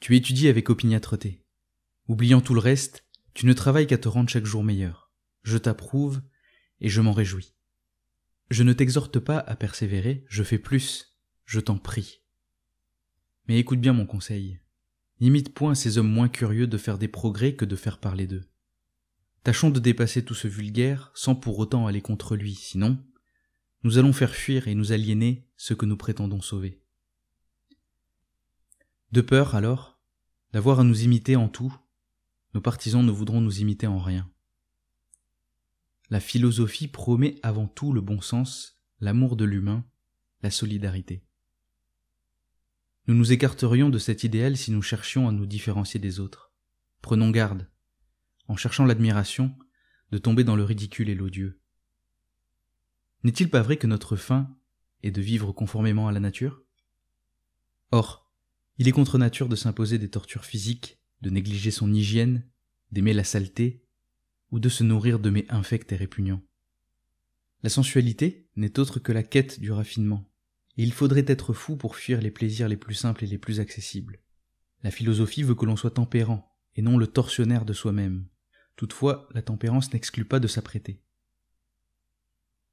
Tu étudies avec opiniâtreté. Oubliant tout le reste, tu ne travailles qu'à te rendre chaque jour meilleur. Je t'approuve et je m'en réjouis. Je ne t'exhorte pas à persévérer, je fais plus, je t'en prie. Mais écoute bien mon conseil. N'imite point ces hommes moins curieux de faire des progrès que de faire parler d'eux. Tâchons de dépasser tout ce vulgaire sans pour autant aller contre lui, sinon, nous allons faire fuir et nous aliéner ceux que nous prétendons sauver. De peur, alors, d'avoir à nous imiter en tout, nos partisans ne voudront nous imiter en rien. La philosophie promet avant tout le bon sens, l'amour de l'humain, la solidarité. Nous nous écarterions de cet idéal si nous cherchions à nous différencier des autres. Prenons garde, en cherchant l'admiration, de tomber dans le ridicule et l'odieux. N'est-il pas vrai que notre fin est de vivre conformément à la nature ? Or, il est contre nature de s'imposer des tortures physiques, de négliger son hygiène, d'aimer la saleté, ou de se nourrir de mets infects et répugnants. La sensualité n'est autre que la quête du raffinement, et il faudrait être fou pour fuir les plaisirs les plus simples et les plus accessibles. La philosophie veut que l'on soit tempérant, et non le tortionnaire de soi-même. Toutefois, la tempérance n'exclut pas de s'apprêter.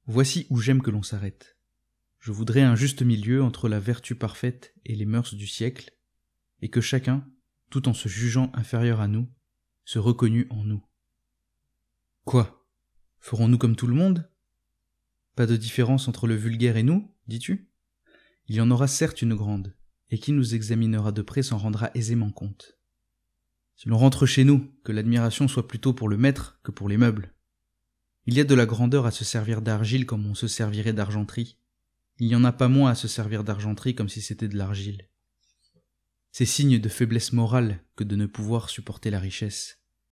Voici où j'aime que l'on s'arrête. Je voudrais un juste milieu entre la vertu parfaite et les mœurs du siècle, et que chacun, tout en se jugeant inférieur à nous, se reconnût en nous. Quoi ? Ferons-nous comme tout le monde ? Pas de différence entre le vulgaire et nous, dis-tu ? Il y en aura certes une grande, et qui nous examinera de près s'en rendra aisément compte. Si l'on rentre chez nous, que l'admiration soit plutôt pour le maître que pour les meubles. Il y a de la grandeur à se servir d'argile comme on se servirait d'argenterie. Il n'y en a pas moins à se servir d'argenterie comme si c'était de l'argile. C'est signe de faiblesse morale que de ne pouvoir supporter la richesse.